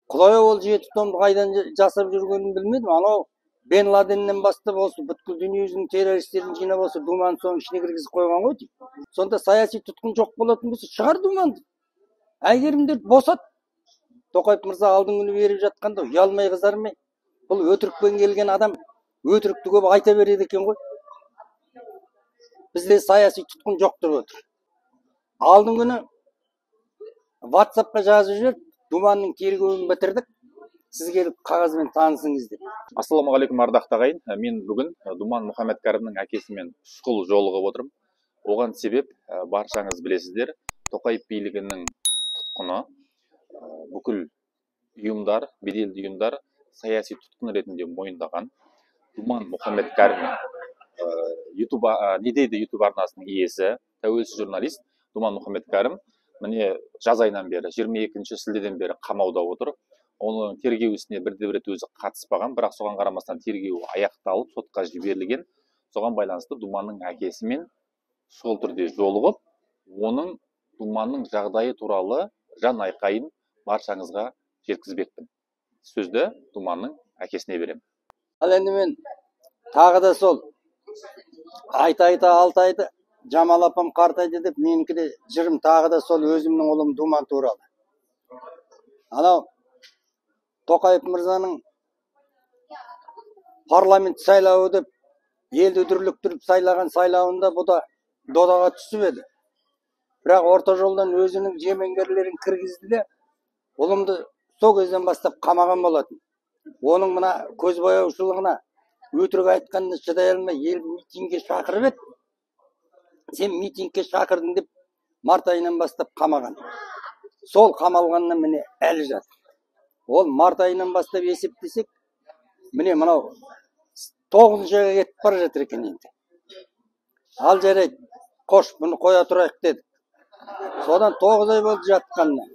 Құдай ол жеті томды қайдан жасап жүргенін білмедім. Анау Бен Ладеннен бастап осы бүткіл дүниежүзінің террористерін жинап осы Думаны соның ішіне кіргізіп қойған ғой деймін. Сонда саяси тұтқын жоқ болатын болса, шығар Думанды. Әйгерімдерді босат. Тоқаев мырза алдың күні беріп жатқанда ұялмай қызармай. Бұл өтірікпен келген адам өтірікті көп айта береді екен ғой. Бізде саяси тұтқын жоқ деп отыр. Алдың күні WhatsAppқа жазып жіберіп, Думанның тергеуін бітірдік. Сіз келіп қағазбен танысыңыз деп. Ассалаумағалейкум ардақты ағайын. Мен бүгін Думан Мұхаммедкәрімнің әкесімен шұғыл жолығып отырмын. Оған себеп баршаңыз білесіздер, Тоқаев билігінің тұтқыны бүкіл ұйымдар, беделді ұйымдар саяси тұтқын ретінде мойындаған. Думан Мұхаммедкәрім YouTube арнасының иесі, тәуелсіз журналист Думан Мұхаммедкәрім міне жаз айынан бері 22 шілдеден бері қамауда отыр. Оның тергеу ісіне бірде-бір рет өзі қатыспаған, бірақ соған қарамастан тергеу аяқталып, сотқа жіберілген. Соған байланысты Думанның әкесімен шұғыл түрде жолығып, оның Думанның жағдайы туралы жан айқайын баршаңызға жеткізбекпін. Сөзді Думанның әкесіне беремін. Ал енді мен тағы да сол айта-айта алтайды, Жамал апам қартайды деп, менікі де жырым тағы да сол өзімнің ұлым Думан туралы. Анау Тоқаев мырзаның парламент сайлауы деп елді дүрліктіріп сайлаған сайлауында бұл да додаға түсіп еді. Бірақ орта жолдан өзінің жемеңгерлерін кіргізді де, ұлымды сол кезден бастап қамаған болатын. Оның мына көзбояушылығына, өтірік айтқанына шыдай алмай, ел митингке шақырып еді. Сен митингке шақырдың деп март айынан бастап қамаған. Сол қамалғаннан міне әлі жатыр. Ол март айынан бастап есептесек, міне мынау 9-ға кетіп бара жатыр екен енді. Ал жарайды, қош, бұны қоя тұрайық деді. Содан 9 ай болды жатқанына.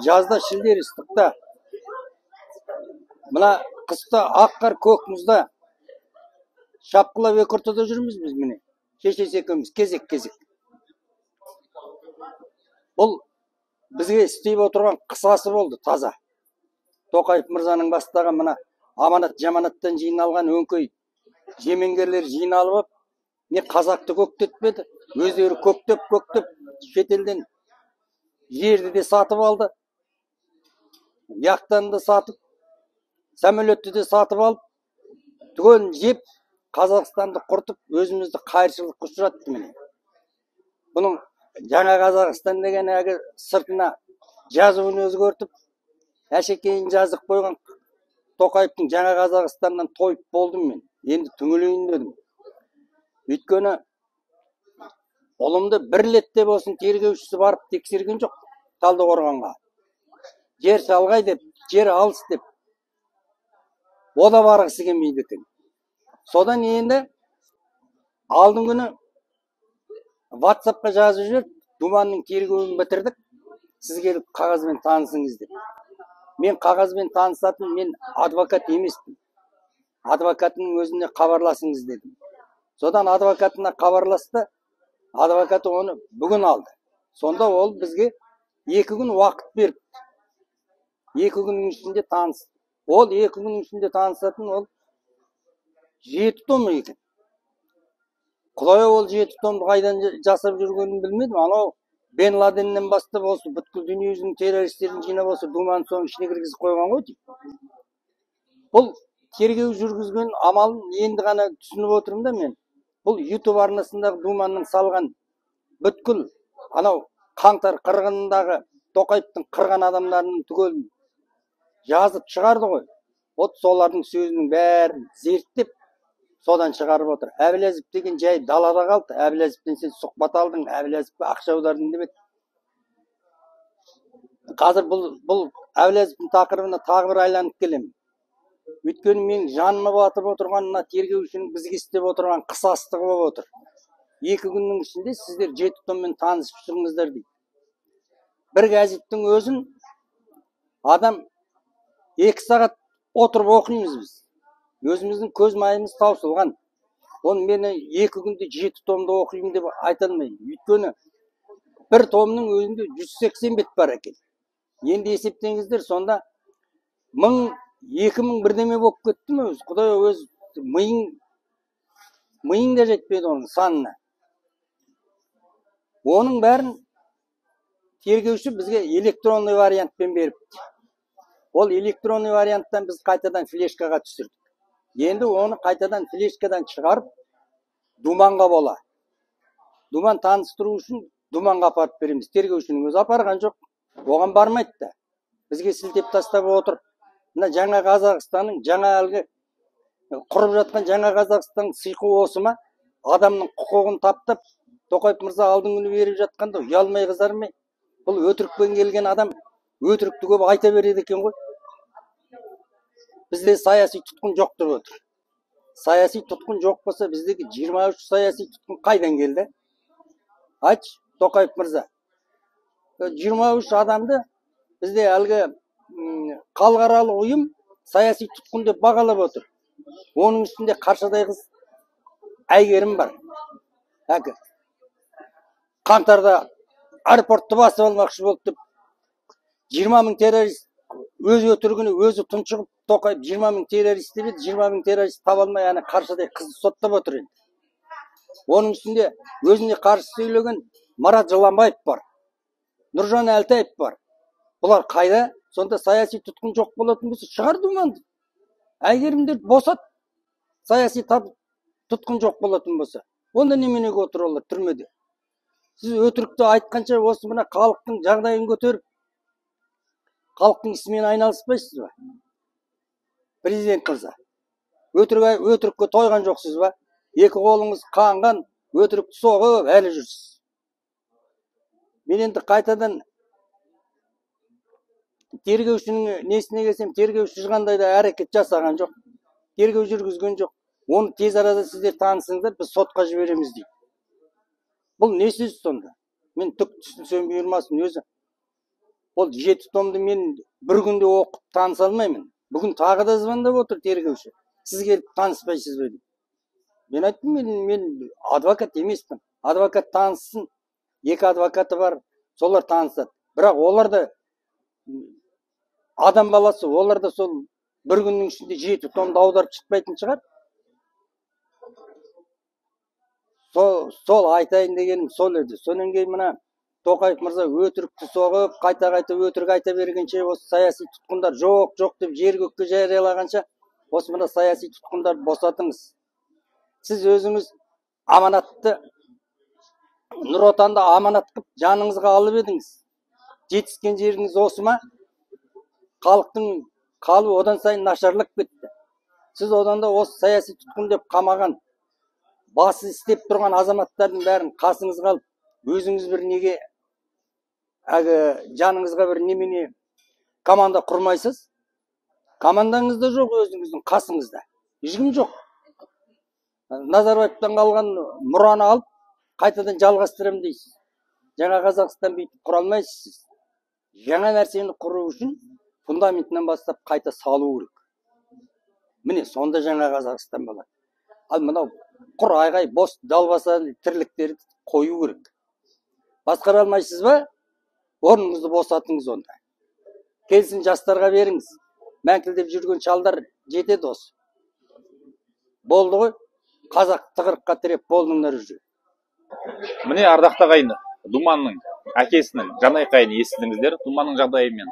Жазда шілде ыстықта, мына қыста ақ қар көк мұзда шапқылап ортада жүрміз біз міне. Шешесі екеуміз кезек-кезек. Бұл бізге істеп отырған қысасы болды таза. Тоқаев мырзаның бастаған мына аманат-жаманаттан жиналған өңкей жемеңгерлер жиналып, не қазақты көктетпеді, өздері көктеп шетелден жерді де сатып алды. Яқтан да сатып, самолетті де сатып алып, түгелін жеп, Қазақстанды құртып, өзімізді қайыршылыққа ұшыратты міне. Бұның жаңа Қазақстан деген әгі сыртына жазуын өзгертіп, әшекейін жазып қойған Тоқаевтың жаңа Қазақстаннан тойып болдым мен. Енді түңілейін дедім. Өйткені ұлымды бір летте болсын тергеушісі барып тексерген жоқ Талдықорғанға. Жер шалғай деп, жер алыс деп. О да барғысы келмейді екен. Содан енді алдың күні WhatsAppқа жазып жіберіп, Думанның тергеуін бітірдік. Сіз келіп қағазбен танысыңыз деп. Мен қағазбен танысатын, мен адвокат емеспін. Адвокатының өзіне хабарласыңыз дедім. Содан адвокатына хабарласты. Адвокаты оны бүгін алды. Сонда ол бізге 2 күн уақыт беріп, 2 күннің ішінде таныс. Ол 2 күннің ішінде танысатын ол 7 том екен. Құдай ол 7 томды қайдан жасап жүргенін білмедім. Анау Бен Ладеннен бастап осы бүткіл дүниежүзінің террористерін жинап осы Думаны соның ішіне кіргізіп қойған ғой деймін. Бұл тергеу жүргізген амалын енді ғана түсініп отырмын да мен. Бұл YouTube арнасындағы Думанның салған бүткіл анау қаңтар қырғынындағы Тоқаевтың қырған адамдарының түгелін жазып шығарды ғой. Вот солардың сөзінің бәрін зерттеп, содан шығарып отыр. Әбіләзов деген жай далада қалды. Әбіләзовтен сен сұхбат алдың, Әбіләзовқа ақша аудардың деп еді. Қазір бұл Әбіләзовтың тақырыбына тағы бір айланып келемін. Өйткені мен жаныма батып отырған мына тергеушінің бізге істеп отырған қысастығы болып отыр. 2 күннің ішінде сіздер 7 томмен танысып шығыңыздар дейді. Бір газеттің өзін адам 2 сағат отырып оқимыз біз. Өзіміздің көз майымыз таусылған. Оны мені 2 күнде 7 томды оқимын деп айта алмаймын. Өйткені бір томның өзінде 180 бет бар екен. Енді есептеңіздер, сонда 2000 бірдеме болып кетті ме өзі? Құдай өз миың да жетпеді оның санына. Оның бәрін тергеуші бізге электронный вариантпен беріпті. Ол электронный варианттан біз қайтадан флешкаға түсірдік. Енді оны қайтадан флешкадан шығарып, Думанға бола. Думан таныстыру үшін Думанға апарып береміз. Тергеушінің өзі апарған жоқ. Оған бармайды да. Бізге сілтеп тастап отыр. Мына жаңа Қазақстанның, жаңа әлгі құрып жатқан жаңа Қазақстан сыйқы осы ма? Адамның құқығын таптап, Тоқаев мырза алдың күні беріп жатқанда ұялмай қызармай. Бұл өтірікпен келген адам өтірікті көп айта береді екен ғой. Бізде саяси тұтқын жоқ деп отыр. Саяси тұтқын жоқ болса, біздегі 23 саяси тұтқын қайдан келді? Айтшы, Тоқаев мырза. 23 адамды бізде әлгі халықаралық ұйым саяси тұтқын деп бағалап отыр. Оның үстінде Қаршадай қыз Әйгерім бар. Қаңтарда аэропортты басып алмақшы болды деп 20.000 террорист өз өтірігіне өзі тұншығып, Тоқаев 20.000 террорист деп еді, 20.000 террорист таба алмай, ана Қаршадай қызды соттап отыр енді. Оның үстінде өзіне қарсы сөйлеген Марат Жыланбаев бар, Нұржан Әлтаев бар. Бұлар қайда? Сонда саяси тұтқын жоқ болатын болса, шығар Думанды. Әйгерімдер босат. Саяси тұтқын жоқ болатын болса. Онда неменеге отыр олар түрмеде? Сіз өтірікті айтқанша осы мына халықтың жағдайын көтеріп, халықтың ісімен айналыспайсыз ба? Президент қылса. Өтірікке тойған жоқсыз ба? Екі қолыңыз қанған, өтірікті соғып әлі жүрсіз. Мен енді қайтадан тергеушінің несіне келсем, тергеуші ешқандай да әрекет жасаған жоқ. Тергеу жүргізген жоқ. Оны тез арада сіздер танысыңдар, біз сотқа жібереміз дейді. Бұл не сөз сонда? Мен түк түсінсем бұйырмасын өзі. Ол 7 томды мен бір күнде оқып таныса алмаймын. Бүгін тағы да звондап отыр тергеуші. Сіз келіп таныспайсыз ба? Мен айттым, мен адвокат емеспін. Адвокат таныссын. 2 адвокаты бар, солар танысады. Бірақ олар да адам баласы, олар да сол бір күннің ішінде 7 томды аударып шықпайтын шығар. Сол айтайын дегенім сол еді. Сонан кейін мына Тоқаев мырза өтірікті соғып, қайта өтірік айта бергенше, осы саяси тұтқындар жоқ деп жер-көкке жариялағанша, осы мына саяси тұтқындар босатыңыз. Сіз өзіңіз аманатты, Нұр Отанды аманат қып жаныңызға алып едіңіз. Жетіскен жеріңіз осы ма? Халықтың халы одан сайын нашарлап кетті. Сіз оданда осы саяси тұтқын деп қамаған, басы істеп тұрған азаматтардың бәрін қасыңызға алып, өзіңіз бір неге жаныңызға бір немене команда құрмайсыз? Командаңызда жоқ, өзіңіздің қасыңызда. Ешкім жоқ. Назарбаевтан қалған мұраны алып, қайтадан жалғастырам дейсіз. Жаңа Қазақстан бүйтіп құра алмайсыз. Жаңа нәрсені құру үшін фундаментінен бастап қайта салу керек. Міне, сонда жаңа Қазақстан болады. Ал мынау құр айғай бос далбаса тірліктерді қою керек. Басқара алмайсыз ба? Орныңызды босатыңыз онда. Келсін жастарға беріңіз. Мәңкілдеп жүрген шалдар жетеді осы. Болды ғой? Қазақ тығырыққа тіреп болдыңдар уже. Міне ардақты ағайын, Думанның әкесінің жанайқайын естідіңіздер. Думанның жағдайымен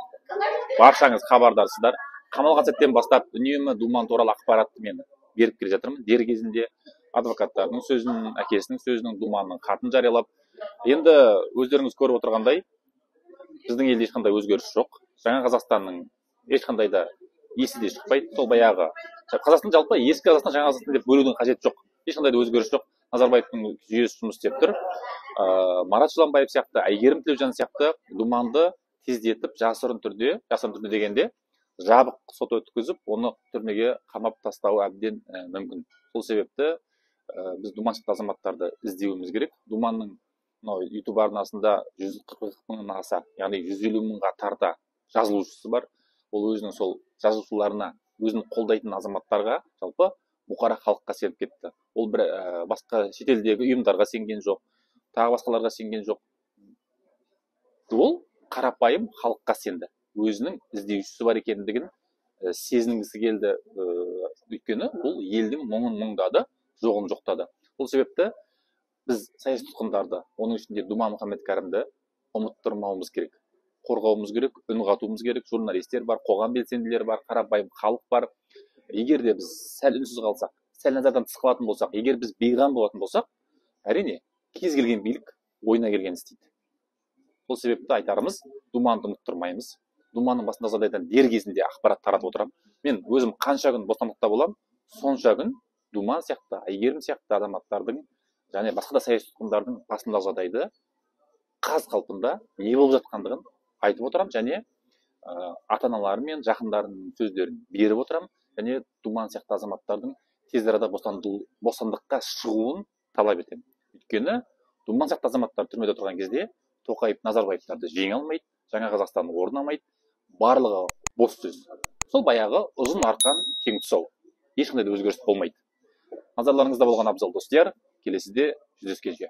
баршаңыз хабардарсыздар. Қамалған сәттен бастап үнемі Думан туралы ақпаратты мен беріп келе жатырмын. Дер кезінде адвокаттардың сөзінің, әкесінің сөзінің, Думанның хатын жариялап. Енді өздеріңіз көріп отырғандай, біздің елде ешқандай өзгеріс жоқ. Жаңа Қазақстанның ешқандай да есі де шықпайды. Сол баяғы Қазақстан жалпы ескі Қазақстан, жаңа Қазақстан деп бөлудің қажеті жоқ. Ешқандай да өзгеріс жоқ. Назарбаевтың жүйесі жұмыс істеп тұр. Марат Жыланбаев сияқты, Әйгерім Тілеужан сияқты Думанды тездетіп, жасырын түрде дегенде жабық сот өткізіп, оны түрмеге қамап тастауы әбден мүмкін. Сол себепті біз Думан сияқты азаматтарды іздеуіміз керек. Думанның YouTube арнасында 140 мыңнан аса, яғни 150 мыңға тарта жазылушысы бар. Ол өзінің сол жазылушыларына, өзін қолдайтын азаматтарға жалпы бұқара халыққа сеніп кетті. Ол бір басқа шетелдегі ұйымдарға сенген жоқ, тағы басқаларға сенген жоқ. Ол қарапайым халыққа сенді. Өзінің іздеушісі бар екендігін сезінгісі келді. Өйткені бұл елдің мұңын мұңдады, жоғын жоқтады. Бұл себепті біз саяси тұтқындарды, оның ішінде Думан Мұхаммед Кәрімді ұмыттырмауымыз керек, қорғауымыз керек, үн қатуымыз керек. Журналистер бар, қоғам белсенділері бар, қарапайым халық бар. Егер де біз сәл үнсіз қалсақ, сәл назардан тыс қалатын болсақ, егер біз бейғам болатын болсақ, әрине кез келген билік ойына келген істейді. Сол себепті айтарымыз, Думанды ұмыттырмаймыз. Думанның басында жағдайдан дер кезінде ақпарат таратып отырамын. Мен өзім қанша күн бостандықта боламын, сонша күн Думан сияқты, Әйгерім сияқты азаматтардың және басқа да саяси тұтқындардың басындағы жағдайды қаз қалпында не болып жатқандығын айтып отырамын, және ата-аналары мен жақындарының сөздерін беріп отырамын, және Думан сияқты азаматтардың тез арада бостандыққа шығуын талап етемін. Өйткені Думан сияқты азаматтар түрмеде отырған кезде Тоқаев, Назарбаевтарды жеңе алмайды, жаңа Қазақстан орнамайды, барлығы бос сөз. Сол баяғы ұзын арқан кең тұсау. Ешқандай да өзгеріс болмайды. Назарларыңызда болған Абзал достар, келесіде жүздескенше.